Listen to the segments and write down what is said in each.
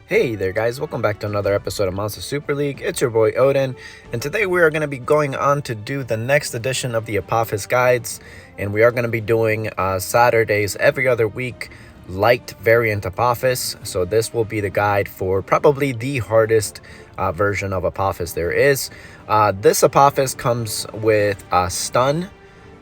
Hey there guys, welcome back to another episode of Monster Super League. It's your boy Odin, and today we are going to be going on to do the next edition of the Apophis guides, and we are going to be doing Saturdays every other week, light variant Apophis. So this will be the guide for probably the hardest version of Apophis there is. This Apophis comes with stun,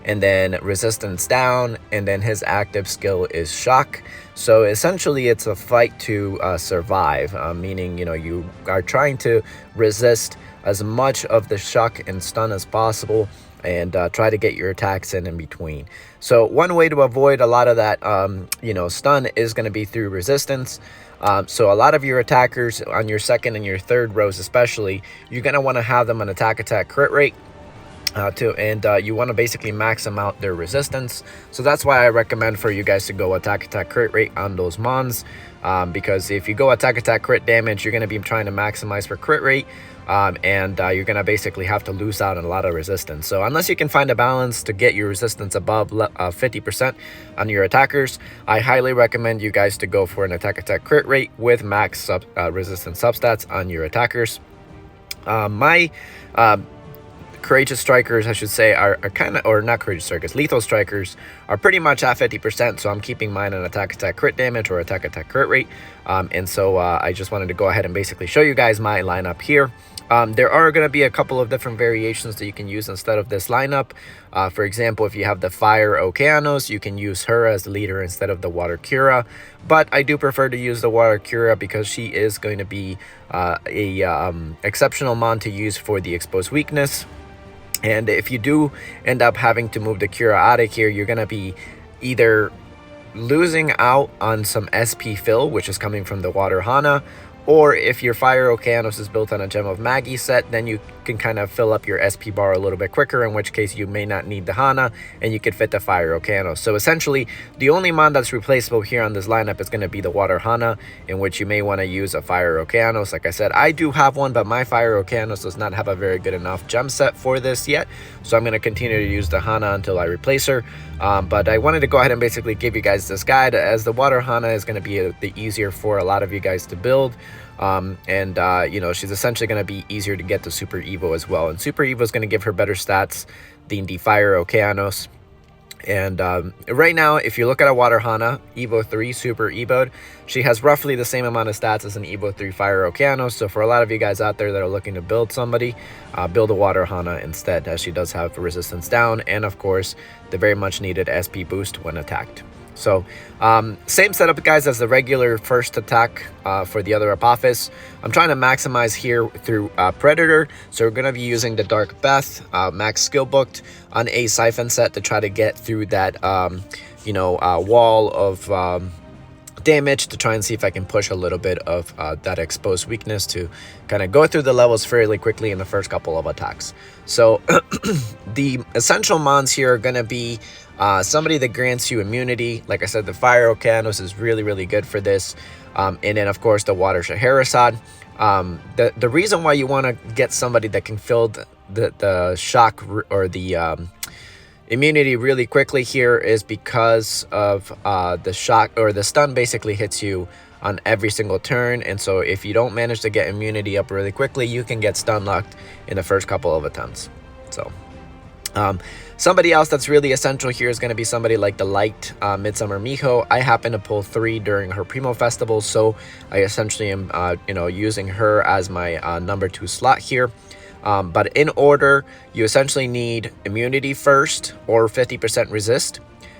and then resistance down, and then his active skill is shock. So essentially it's a fight to survive, meaning you are trying to resist as much of the shock and stun as possible, and try to get your attacks in between. So one way to avoid a lot of that stun is going to be through resistance. So a lot of your attackers on your second and your third rows especially, you're going to want to have them an attack crit rate, you want to basically max them out their resistance. So that's why I recommend for you guys to go attack crit rate on those mons, because if you go attack crit damage, you're going to be trying to maximize for crit rate, you're going to basically have to lose out on a lot of resistance. So unless you can find a balance to get your resistance above 50% on your attackers, I highly recommend you guys to go for an attack crit rate with max resistance substats on your attackers. My courageous strikers, I should say, are kind of, or not courageous strikers, lethal strikers are pretty much at 50%, so I'm keeping mine on attack crit damage or attack crit rate. I just wanted to go ahead and basically show you guys my lineup here. There are going to be a couple of different variations that you can use instead of this lineup. For example, if you have the Fire Okeanos, you can use her as the leader instead of the Water Cura. But I do prefer to use the Water Cura because she is going to be exceptional mon to use for the exposed weakness. And if you do end up having to move the Cura out of here, you're going to be either losing out on some SP fill, which is coming from the Water Hana, or if your Fire Okeanos is built on a Gem of Magi set, then you can kind of fill up your SP bar a little bit quicker, in which case you may not need the Hana, and you could fit the Fire Okeanos. So essentially, the only mon that's replaceable here on this lineup is going to be the Water Hana, in which you may want to use a Fire Okeanos. Like I said, I do have one, but my Fire Okeanos does not have a very good enough gem set for this yet, so I'm going to continue to use the Hana until I replace her. But I wanted to go ahead and basically give you guys this guide, as the Water Hana is going to be the easier for a lot of you guys to build. She's essentially going to be easier to get to Super Evo as well. And Super Evo is going to give her better stats than the Fire Okeanos. And right now, if you look at a Water Hana, Evo 3 Super Evo'd, she has roughly the same amount of stats as an Evo 3 Fire Okeanos. So for a lot of you guys out there that are looking to build somebody, build a Water Hana instead, as she does have resistance down and, of course, the very much needed SP boost when attacked. So same setup, guys, as the regular first attack for the other Apophis. I'm trying to maximize here through Predator, so we're going to be using the Dark Beth max skill booked on a Siphon set to try to get through that wall of damage, to try and see if I can push a little bit of that exposed weakness to kind of go through the levels fairly quickly in the first couple of attacks. So the essential mons here are going to be somebody that grants you immunity. Like I said, the Fire Okeanos is really good for this. And then, of course, the Water Scheherazade. The reason why you want to get somebody that can fill the shock or the immunity really quickly here is because of the shock, or the stun basically hits you on every single turn. And so if you don't manage to get immunity up really quickly, you can get stun locked in the first couple of attempts. So somebody else that's really essential here is going to be somebody like the light Midsummer Miho. I happen to pull 3 during her Primo Festival, so I essentially am using her as my number 2 slot here. But in order, you essentially need immunity first, or 50% resist,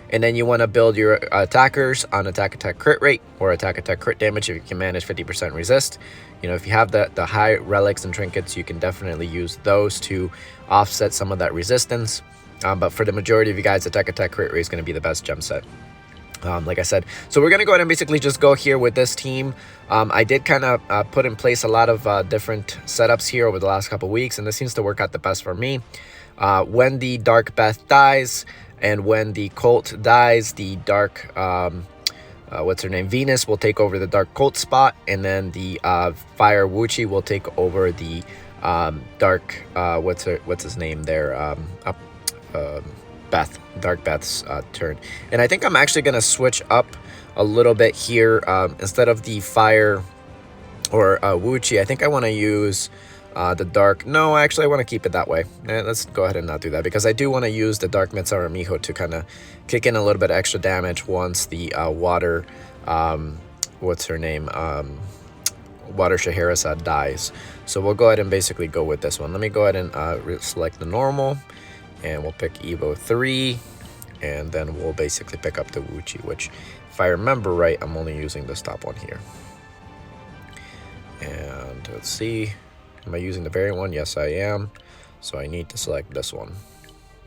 and then you want to build your attackers on attack crit rate or attack crit damage if you can manage 50% resist. If you have the high relics and trinkets, you can definitely use those to offset some of that resistance. But for the majority of you guys, attack crit rate is going to be the best gem set. Like I said, so we're going to go ahead and basically just go here with this team. I did kind of put in place a lot of different setups here over the last couple weeks, and this seems to work out the best for me. When the Dark Beth dies and when the Colt dies, the Dark Venus will take over the Dark Colt spot, and then the Fire Wuchi will take over the Dark what's his name there, Dark Beth's turn. And I think I'm actually going to switch up a little bit here. Instead of the Fire or Wuchi. I think I want to use the dark. No, actually, I want to keep it that way. Let's go ahead and not do that, because I do want to use the dark Midsummer Miho to kind of kick in a little bit of extra damage once the water, what's her name, Water Scheherazade dies. So we'll go ahead and basically go with this one. Let me go ahead and select the normal, and we'll pick Evo 3, and then we'll basically pick up the Wuchi, which, if I remember right, I'm only using this top one here. And let's see, am I using the variant one? Yes, I am. So I need to select this one.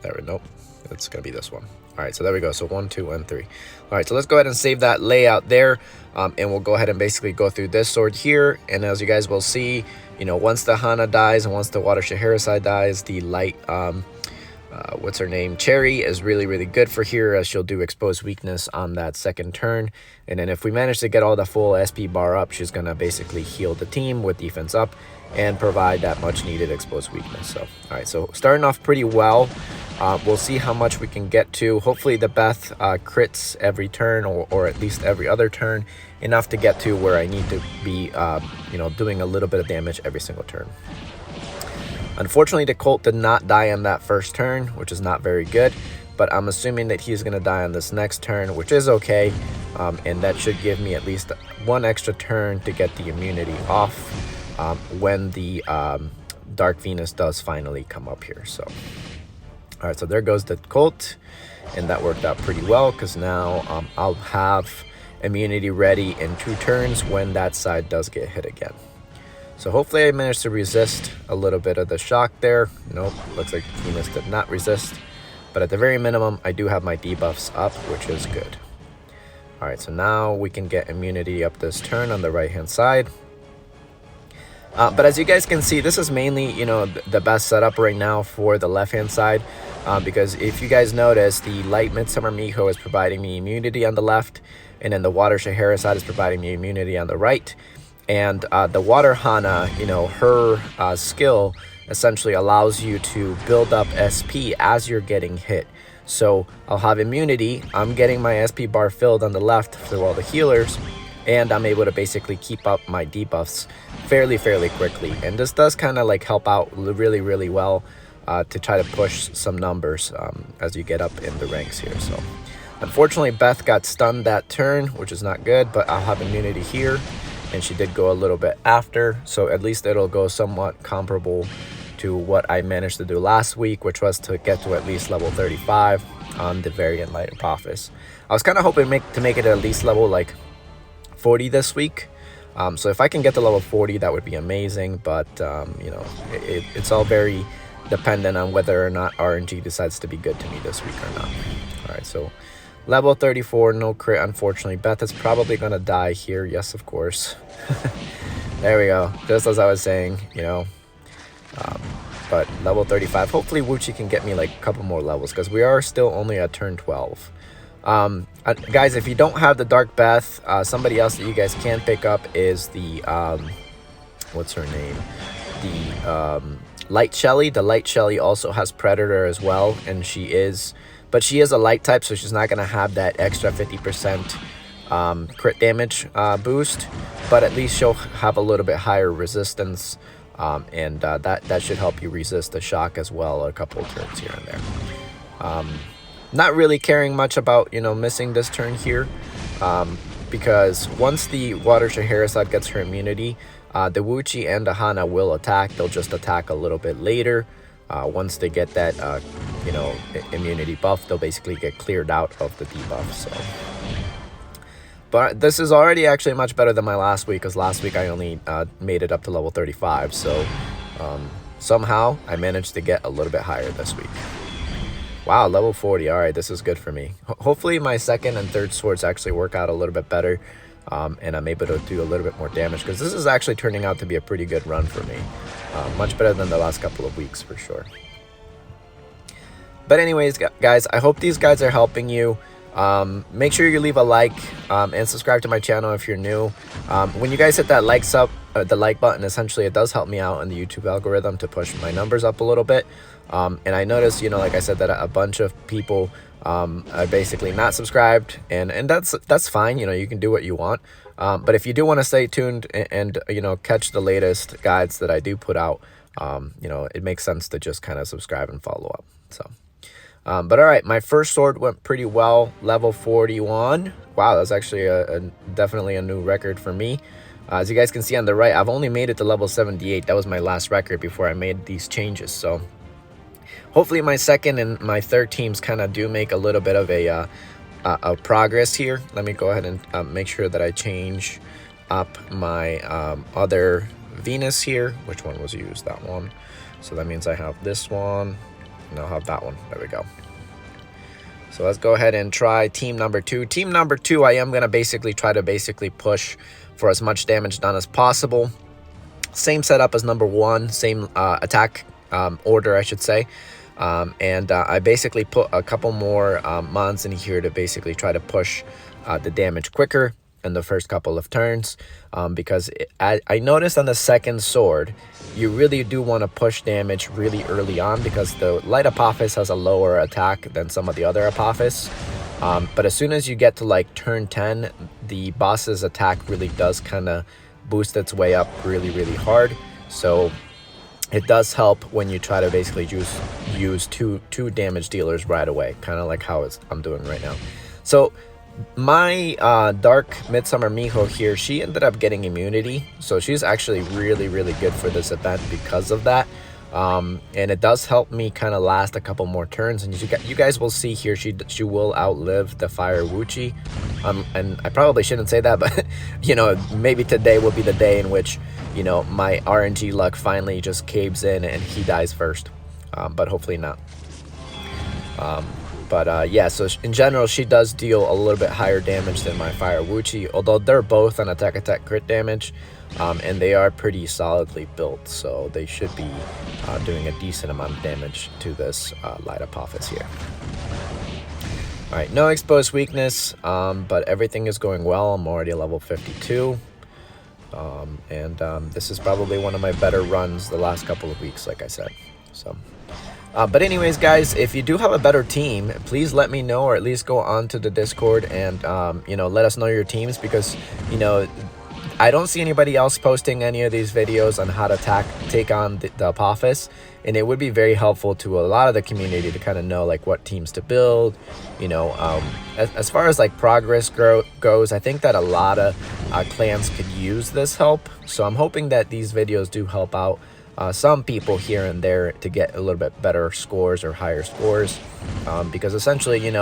There we go. Nope, it's gonna be this one. All right, so there we go. So 1, 2, and 3. All right, so let's go ahead and save that layout there, and we'll go ahead and basically go through this sword here. And as you guys will see, you know, once the Hana dies and once the Water Scheherazade dies, the light, what's her name, Cherry, is really, really good for here, as she'll do exposed weakness on that second turn. And then if we manage to get all the full SP bar up, she's gonna basically heal the team with defense up and provide that much needed exposed weakness. So, all right, so starting off pretty well. We'll see how much we can get to. Hopefully the Beth crits every turn, or at least every other turn, enough to get to where I need to be, you know, doing a little bit of damage every single turn. Unfortunately, the Colt did not die on that first turn, which is not very good, but I'm assuming that he's going to die on this next turn, which is okay, and that should give me at least one extra turn to get the immunity off when the Dark Venus does finally come up here. So, all right, so there goes the Colt, and that worked out pretty well, because now I'll have immunity ready in 2 turns when that side does get hit again. So hopefully I managed to resist a little bit of the shock there. Nope, looks like Venus did not resist. But at the very minimum, I do have my debuffs up, which is good. All right, so now we can get immunity up this turn on the right-hand side. But as you guys can see, this is mainly, you know, the best setup right now for the left-hand side. Because if you guys notice, the Light Midsummer Miho is providing me immunity on the left, and then the Water Scheherazade is providing me immunity on the right. And the Water Hana, you know, her skill essentially allows you to build up SP as you're getting hit. So I'll have immunity, I'm getting my SP bar filled on the left through all the healers, and I'm able to basically keep up my debuffs fairly quickly. And this does kind of like help out really well to try to push some numbers as you get up in the ranks here. So unfortunately, Beth got stunned that turn, which is not good, but I'll have immunity here. And she did go a little bit after, so at least it'll go somewhat comparable to what I managed to do last week, which was to get to at least level 35 on the variant Light Apophis. I was kind of hoping to make it at least level like 40 this week. So if I can get to level 40, that would be amazing, but you know, it's all very dependent on whether or not RNG decides to be good to me this week or not. All right, so level 34, no crit, unfortunately. Beth is probably going to die here. Yes, of course. There we go. Just as I was saying, you know. But level 35. Hopefully, Wuchi can get me like a couple more levels, because we are still only at turn 12. Guys, if you don't have the Dark Beth, somebody else that you guys can pick up is the, what's her name? The Light Shelly. The Light Shelly also has Predator as well, and she is a light type, so she's not going to have that extra 50% crit damage boost, but at least she'll have a little bit higher resistance, and that should help you resist the shock as well a couple of turns here and there. Not really caring much about, you know, missing this turn here, because once the Water Scheherazade gets her immunity, the Wuchi and the Hana will attack. They'll just attack a little bit later. Once they get that, you know, immunity buff, they'll basically get cleared out of the debuff. So, but this is already actually much better than my last week, because last week I only made it up to level 35. So somehow I managed to get a little bit higher this week. Wow, level 40. All right, this is good for me. Hopefully my second and third swords actually work out a little bit better, and I'm able to do a little bit more damage, because this is actually turning out to be a pretty good run for me. Much better than the last couple of weeks for sure. But anyways, guys, I hope these guys are helping you. Make sure you leave a like and subscribe to my channel if you're new. When you guys hit that the like button, essentially it does help me out in the YouTube algorithm to push my numbers up a little bit. And I noticed, like I said, that a bunch of people are basically not subscribed, and that's fine. You can do what you want. But if you do want to stay tuned and catch the latest guides that I do put out, it makes sense to just kind of subscribe and follow up. So. But all right, my first sword went pretty well, level 41. Wow, that's actually definitely a new record for me. As you guys can see on the right, I've only made it to level 78. That was my last record before I made these changes. So hopefully my second and my third teams kind of do make a little bit of a progress here. Let me go ahead and make sure that I change up my other Venus here. Which one was used? That one. So that means I have this one. And I'll have that one. There we go. So let's go ahead and try team number 2. Team number 2, I am going to try to push for as much damage done as possible. Same setup as number 1, same attack order, I should say. And I basically put a couple more mons in here to basically try to push the damage quicker in the first couple of turns, because I noticed on the second sword, you really do want to push damage really early on, because the light Apophis has a lower attack than some of the other Apophis. But as soon as you get to like turn 10, the boss's attack really does kind of boost its way up really hard. So it does help when you try to basically use two damage dealers right away, kind of like how I'm doing right now. So my Dark Midsummer Miho here, she ended up getting immunity, so she's actually really good for this event because of that. And it does help me kind of last a couple more turns, and you guys will see here she will outlive the Fire Wuchi. And I probably shouldn't say that, but maybe today will be the day in which my RNG luck finally just caves in and he dies first, but hopefully not. Yeah, so in general, she does deal a little bit higher damage than my Fire Wuchi, although they're both on attack crit damage, and they are pretty solidly built, so they should be doing a decent amount of damage to this light Apophis here. Alright, no exposed weakness, but everything is going well. I'm already level 52, and this is probably one of my better runs the last couple of weeks, like I said. So. But anyways, guys, if you do have a better team, please let me know, or at least go on to the Discord and, let us know your teams, because, I don't see anybody else posting any of these videos on how to take on the Apophis, and it would be very helpful to a lot of the community to kind of know, like, what teams to build. As far as, like, progress goes, I think that a lot of clans could use this help, so I'm hoping that these videos do help out some people here and there to get a little bit better scores or higher scores, because essentially,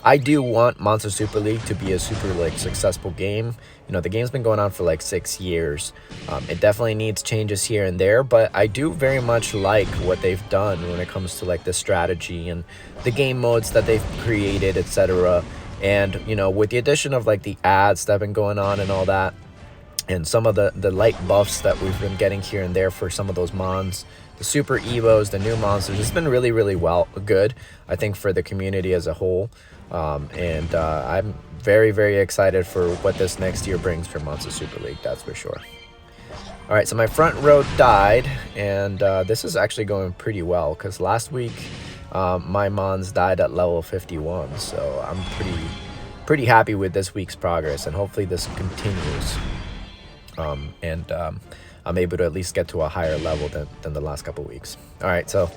I do want Monster Super League to be a super successful game. The game's been going on for like 6 years. It definitely needs changes here and there, but I do very much like what they've done when it comes to like the strategy and the game modes that they've created, etc. And with the addition of like the ads that have been going on and all that, and some of the light buffs that we've been getting here and there for some of those mons, the super evos, the new monsters, it's been really good, I think, for the community as a whole. And I'm very excited for what this next year brings for Monster Super League, that's for sure. All right, so my front row died, and this is actually going pretty well, because last week my mons died at level 51, so I'm pretty happy with this week's progress, and hopefully this continues. I'm able to at least get to a higher level than the last couple weeks. All right, so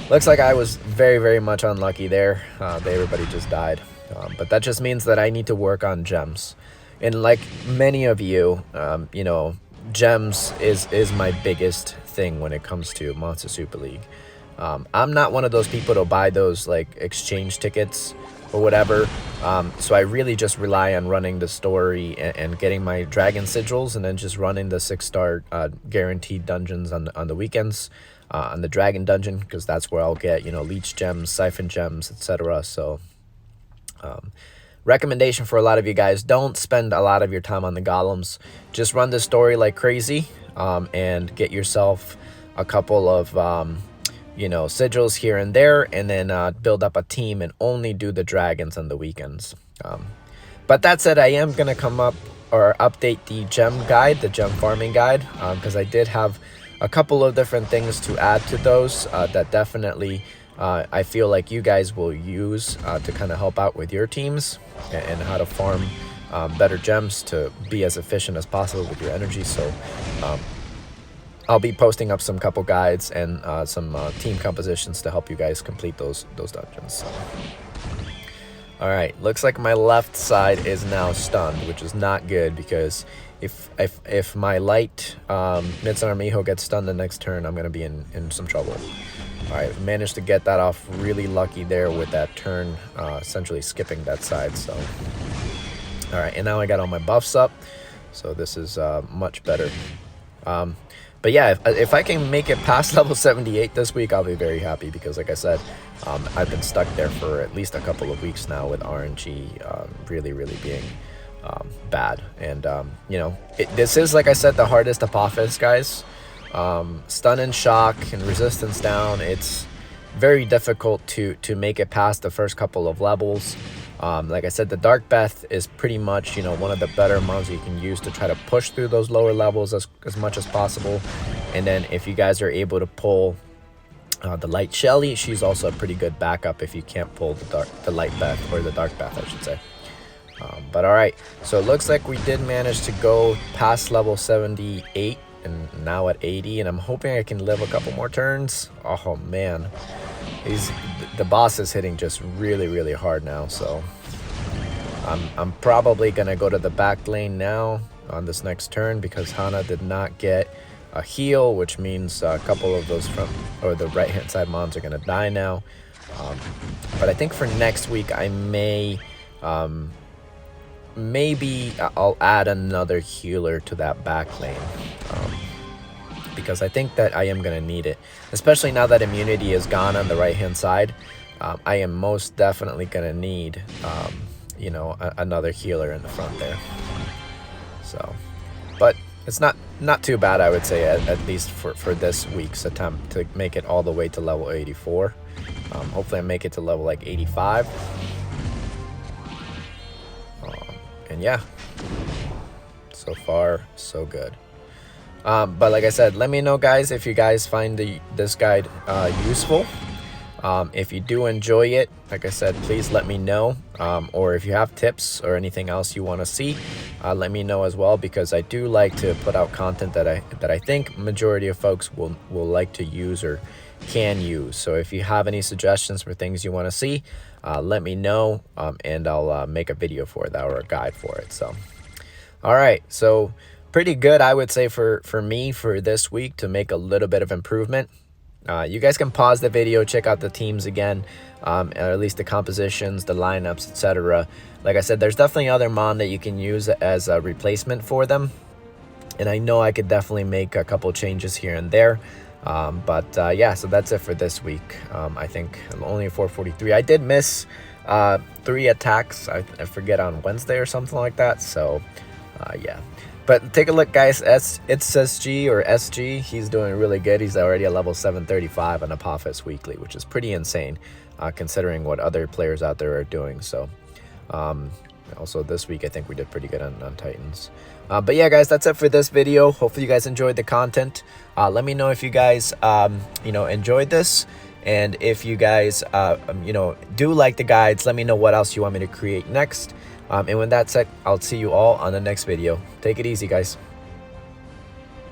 looks like I was very much unlucky there. Everybody just died, but that just means that I need to work on gems. And like many of you, gems is my biggest thing when it comes to Monster Super League. I'm not one of those people to buy those like exchange tickets or whatever, so I really just rely on running the story and getting my dragon sigils, and then just running the 6-star guaranteed dungeons on the weekends, on the dragon dungeon, because that's where I'll get leech gems, siphon gems, etc. So recommendation for a lot of you guys: don't spend a lot of your time on the golems. Just run the story like crazy, and get yourself a couple of sigils here and there, and then build up a team and only do the dragons on the weekends. But that said, I am going to come up or update the gem guide, the gem farming guide, because I did have a couple of different things to add to those that definitely I feel like you guys will use to kind of help out with your teams and how to farm better gems to be as efficient as possible with your energy. So I'll be posting up some couple guides and some team compositions to help you guys complete those dungeons. So. All right, looks like my left side is now stunned, which is not good, because if my light Midsummer Miho gets stunned the next turn, I'm going to be in some trouble. All right, managed to get that off really lucky there with that turn, essentially skipping that side. So, all right, and now I got all my buffs up, so this is much better. But yeah, if I can make it past level 78 this week, I'll be very happy, because like I said, I've been stuck there for at least a couple of weeks now with RNG really being bad. And, you know, this is, like I said, the hardest Apophis, guys. Stun and shock and resistance down, it's very difficult to make it past the first couple of levels. Like I said, the Dark Beth is pretty much, you know, one of the better mons you can use to try to push through those lower levels as much as possible. And then if you guys are able to pull the Light Shelly, she's also a pretty good backup if you can't pull the Light Beth, or the Dark Beth, I should say. But all right, so it looks like we did manage to go past level 78 and now at 80, and I'm hoping I can live a couple more turns. Oh man, the boss is hitting just really hard now, so I'm probably gonna go to the back lane now on this next turn, because Hana did not get a heal, which means a couple of those the right hand side mons are gonna die now. But I think for next week I may maybe I'll add another healer to that back lane, because I think that I am going to need it, especially now that immunity is gone on the right hand side. I am most definitely going to need you know, another healer in the front there. So, but it's not too bad, I would say, at least for this week's attempt to make it all the way to level 84. Hopefully I make it to level like 85. And yeah, so far so good. But like I said, let me know, guys, if you guys find this guide useful. If you do enjoy it, like I said, please let me know. Or if you have tips or anything else you want to see, let me know as well, because I do like to put out content that I think majority of folks will like to use or can use. So if you have any suggestions for things you want to see, let me know, and I'll make a video for that or a guide for it. So all right, so pretty good, I would say, for me for this week to make a little bit of improvement. You guys can pause the video, check out the teams again, or at least the compositions, the lineups, etc. Like I said, there's definitely other mon that you can use as a replacement for them, and I know I could definitely make a couple changes here and there. But yeah, so that's it for this week. I think only 443. I did miss 3 attacks, I forget, on Wednesday or something like that. So yeah, but take a look, guys. It's SG or SG. He's doing really good. He's already at level 735 on Apophis weekly, which is pretty insane considering what other players out there are doing. So also this week I think we did pretty good on Titans. But yeah, guys, that's it for this video. Hopefully you guys enjoyed the content. Let me know if you guys you know, enjoyed this, and if you guys you know, do like the guides, let me know what else you want me to create next. And with that said, I'll see you all on the next video. Take it easy, guys.